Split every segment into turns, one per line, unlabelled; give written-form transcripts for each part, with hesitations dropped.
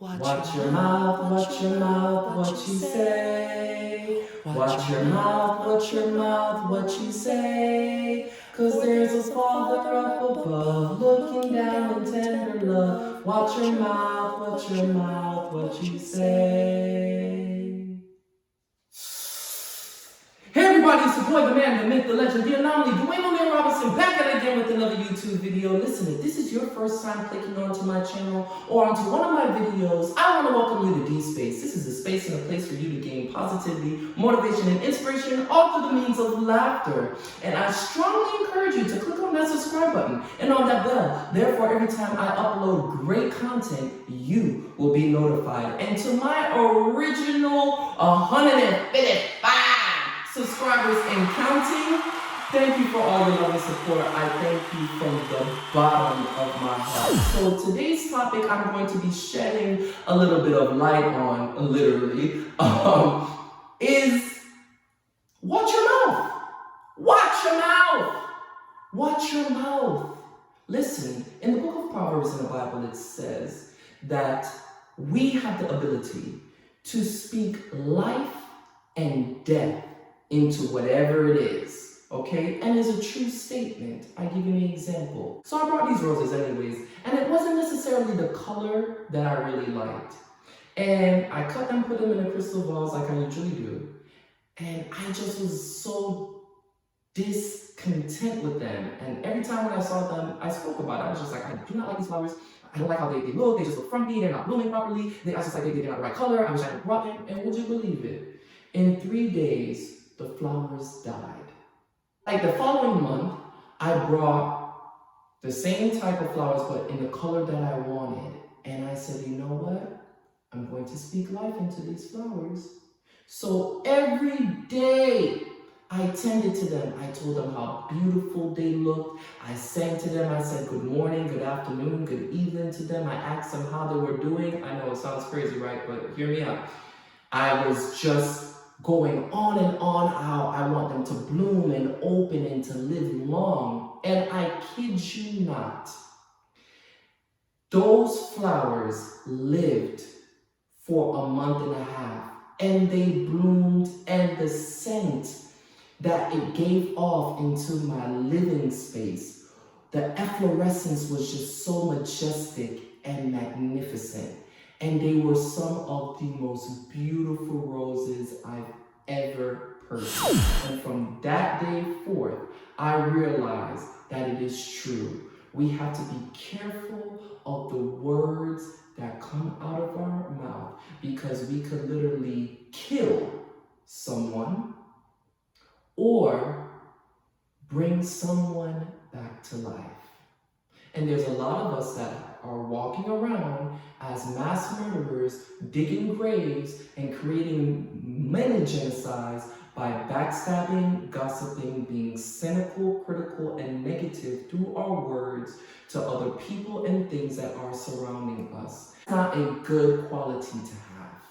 Watch your mouth, what you say. Watch your mouth, what you say. 'Cause there's a Father up above, looking down in tender love. Watch your mouth, what you say. Hey everybody, it's your boy, the man, the myth, the legend, the anomaly, Dwayne Robinson, back at it again with another YouTube video. Listen, if this is your first time clicking onto my channel or onto one of my videos, I want to welcome you to D-Space. This is a space and a place for you to gain positivity, motivation, and inspiration, all through the means of laughter. And I strongly encourage you to click on that subscribe button and on that bell. Therefore, every time I upload great content, you will be notified. And to my original 155 subscribers and counting, thank you for all your love and support. I thank you from the bottom of my heart. So today's topic I'm going to be shedding a little bit of light on, literally, is watch your mouth. Watch your mouth. Watch your mouth. Listen, in the book of Proverbs in the Bible, it says that we have the ability to speak life and death into whatever it is, okay? And it's a true statement. I give you an example. So I brought these roses anyways, and it wasn't necessarily the color that I really liked. And I cut them, put them in a crystal vase like I usually do. And I just was so discontent with them. And every time when I saw them, I spoke about it. I was just like, I do not like these flowers. I don't like how they look. They just look frumpy. They're not blooming properly. I was just like, they're not the right color. I wish I had brought them. And would you believe it? In 3 days, the flowers died. Like the following month, I brought the same type of flowers, but in the color that I wanted. And I said, you know what? I'm going to speak life into these flowers. So every day, I tended to them. I told them how beautiful they looked. I sang to them. I said good morning, good afternoon, good evening to them. I asked them how they were doing. I know it sounds crazy, right? But hear me out. I was just going on and on how I want them to bloom and open and to live long. And I kid you not, those flowers lived for a month and a half, and they bloomed, and the scent that it gave off into my living space, the efflorescence was just so majestic and magnificent. And they were some of the most beautiful roses I've ever purchased. And from that day forth, I realized that it is true. We have to be careful of the words that come out of our mouth, because we could literally kill someone or bring someone back to life. And there's a lot of us that are walking around as mass murderers, digging graves and creating many genocides by backstabbing, gossiping, being cynical, critical, and negative through our words to other people and things that are surrounding us. It's not a good quality to have.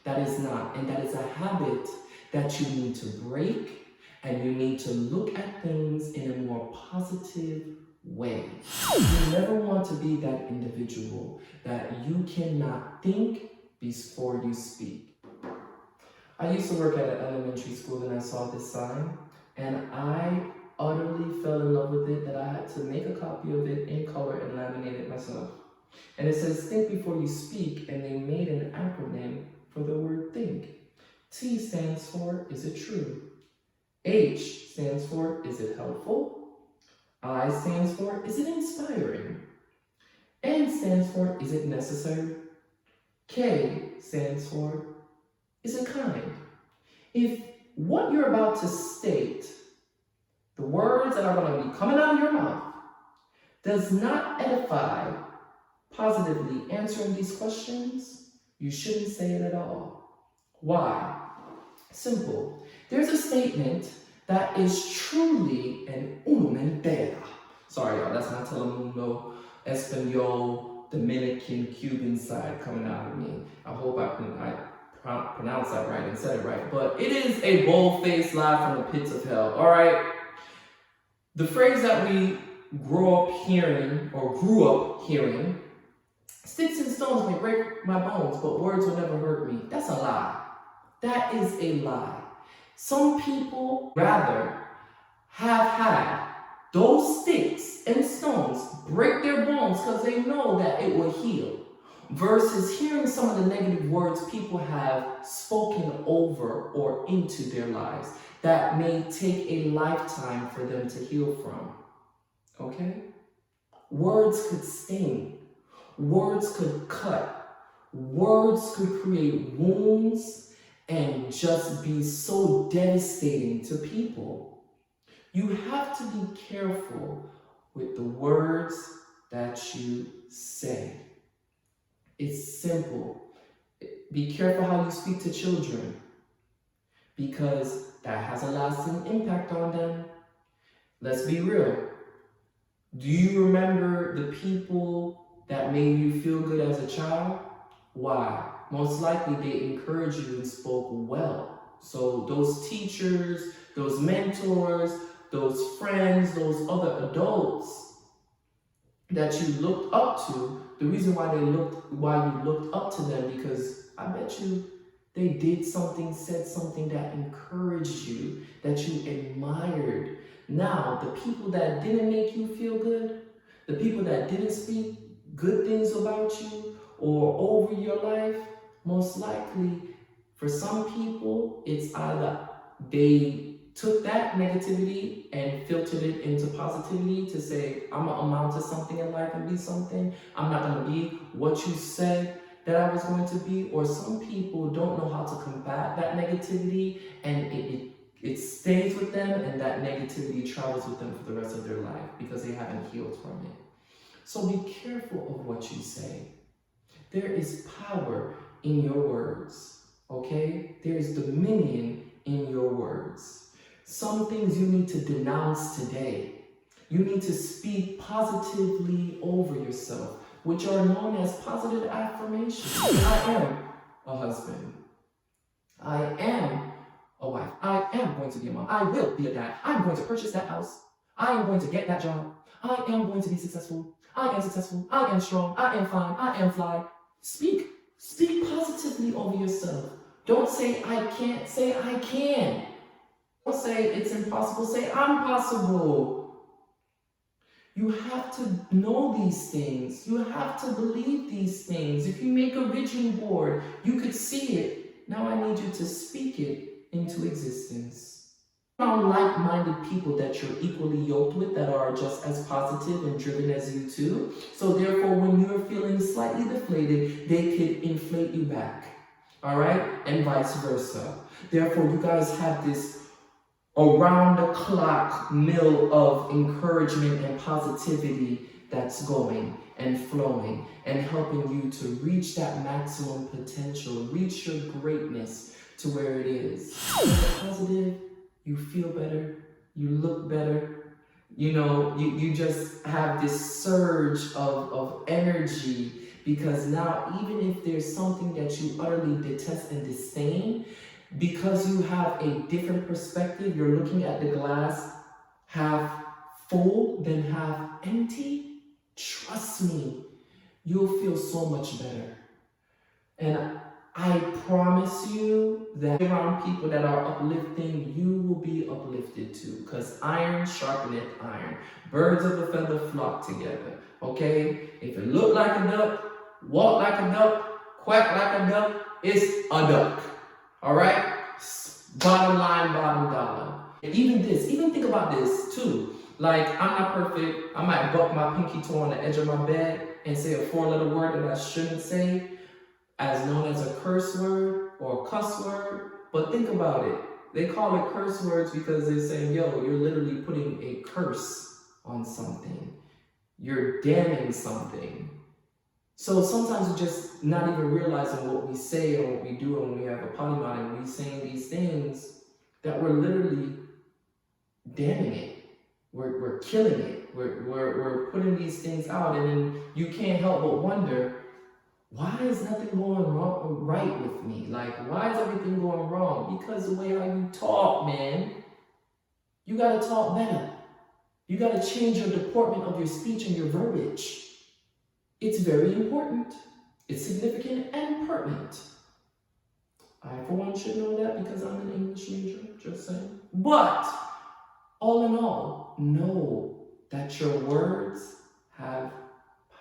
That is not. And that is a habit that you need to break, and you need to look at things in a more positive way. You never want to be that individual that you cannot think before you speak. I used to work at an elementary school, and I saw this sign, and I utterly fell in love with it that I had to make a copy of it in color and laminate it myself. And it says, think before you speak, and they made an acronym for the word think. T stands for, is it true? H stands for, is it helpful? I stands for, is it inspiring? N stands for, is it necessary? K stands for, is it kind? If what you're about to state, the words that are going to be coming out of your mouth, does not edify positively answering these questions, you shouldn't say it at all. Why? Simple. There's a statement that is truly an uno mentera. Sorry, y'all, that's not Telemundo, Espanol, Dominican, Cuban side coming out of me. I hope I pronounced that right and said it right. But it is a bold-faced lie from the pits of hell, all right? The phrase that we grew up hearing Sticks and stones may break my bones, but words will never hurt me. That's a lie. That is a lie. Some people rather have had those sticks and stones break their bones because they know that it will heal, versus hearing some of the negative words people have spoken over or into their lives that may take a lifetime for them to heal from. Okay? Words could sting. Words could cut. Words could create wounds and just be so devastating to people. You have to be careful with the words that you say. It's simple. Be careful how you speak to children, because that has a lasting impact on them. Let's be real. Do you remember the people that made you feel good as a child? Why? Most likely they encouraged you and spoke well. So those teachers, those mentors, those friends, those other adults that you looked up to, the reason why you looked up to them, because I bet you they did something, said something that encouraged you, that you admired. Now, the people that didn't make you feel good, the people that didn't speak good things about you or over your life, most likely for some people, it's either they took that negativity and filtered it into positivity to say, I'm gonna amount to something in life and be something. I'm not gonna be what you said that I was going to be. Or some people don't know how to combat that negativity, and it stays with them, and that negativity travels with them for the rest of their life because they haven't healed from it. So be careful of what you say. There is power in your words, okay? There is dominion in your words. Some things you need to denounce today. You need to speak positively over yourself, which are known as positive affirmations. I am a husband. I am a wife. I am going to be a mom. I will be a dad. I'm going to purchase that house. I am going to get that job. I am going to be successful. I am successful. I am strong. I am fine. I am fly. Speak positively over yourself. Don't say I can't. Say I can. Don't say it's impossible. Say I'm possible. You have to know these things. You have to believe these things. If you make a vision board, you could see it. Now I need you to speak it into existence. Found like-minded people that you're equally yoked with, that are just as positive and driven as you too. So therefore, when you're feeling slightly deflated, they could inflate you back. All right? And vice versa. Therefore, you guys have this around-the-clock mill of encouragement and positivity that's going and flowing and helping you to reach that maximum potential, reach your greatness to where it is. You're positive, you feel better, you look better, you just have this surge of energy, because now even if there's something that you utterly detest and disdain, because you have a different perspective, you're looking at the glass half full than half empty, trust me, you'll feel so much better. And I promise you that around people that are uplifting, you will be uplifted too, because iron sharpeneth iron. Birds of a feather flock together, okay? If it look like a duck, walk like a duck, quack like a duck, it's a duck. All right? Bottom line, bottom dollar. Even think about this too. Like, I'm not perfect. I might buck my pinky toe on the edge of my bed and say a 4-letter word that I shouldn't say, as known as a curse word or a cuss word. But think about it. They call it curse words because they're saying, yo, you're literally putting a curse on something. You're damning something. So sometimes we're just not even realizing what we say or what we do, and when we have a potty mouth and we're saying these things, that we're literally damning it. We're killing it. We're putting these things out, and then you can't help but wonder, why is nothing going right with me? Like, why is everything going wrong? Because the way how you talk, man. You gotta talk better. You gotta change your deportment of your speech and your verbiage. It's very important. It's significant and pertinent. I, for one, should know that because I'm an English major, just saying. But, all in all, know that your words have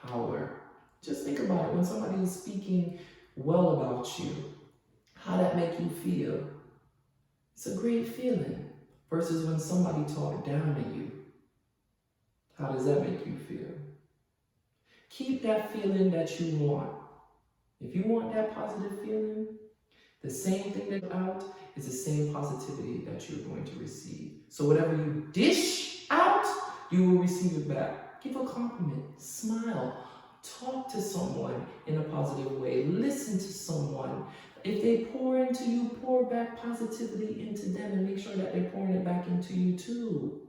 power. Just think about it. When somebody is speaking well about you, how that make you feel? It's a great feeling. Versus when somebody talk down to you, how does that make you feel? Keep that feeling that you want. If you want that positive feeling, the same thing that's out is the same positivity that you're going to receive. So whatever you dish out, you will receive it back. Give a compliment, smile, talk to someone in a positive way, listen to someone. If they pour into you, pour back positivity into them and make sure that they're pouring it back into you too.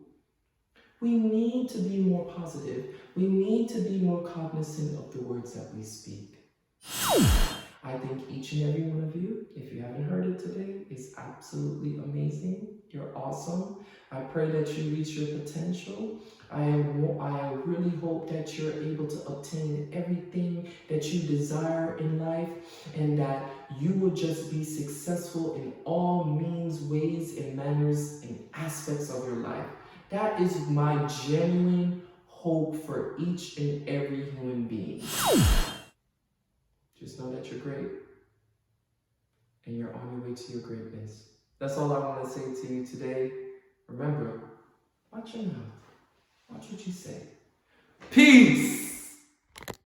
We need to be more positive. We need to be more cognizant of the words that we speak. I think each and every one of you, if you haven't heard it today, is absolutely amazing. You're awesome. I pray that you reach your potential. I really hope that you're able to obtain everything that you desire in life and that you will just be successful in all means, ways, and manners and aspects of your life. That is my genuine hope for each and every human being. Just know that you're great and you're on your way to your greatness. That's all I want to say to you today. Remember, watch your mouth. Watch what you say. Peace!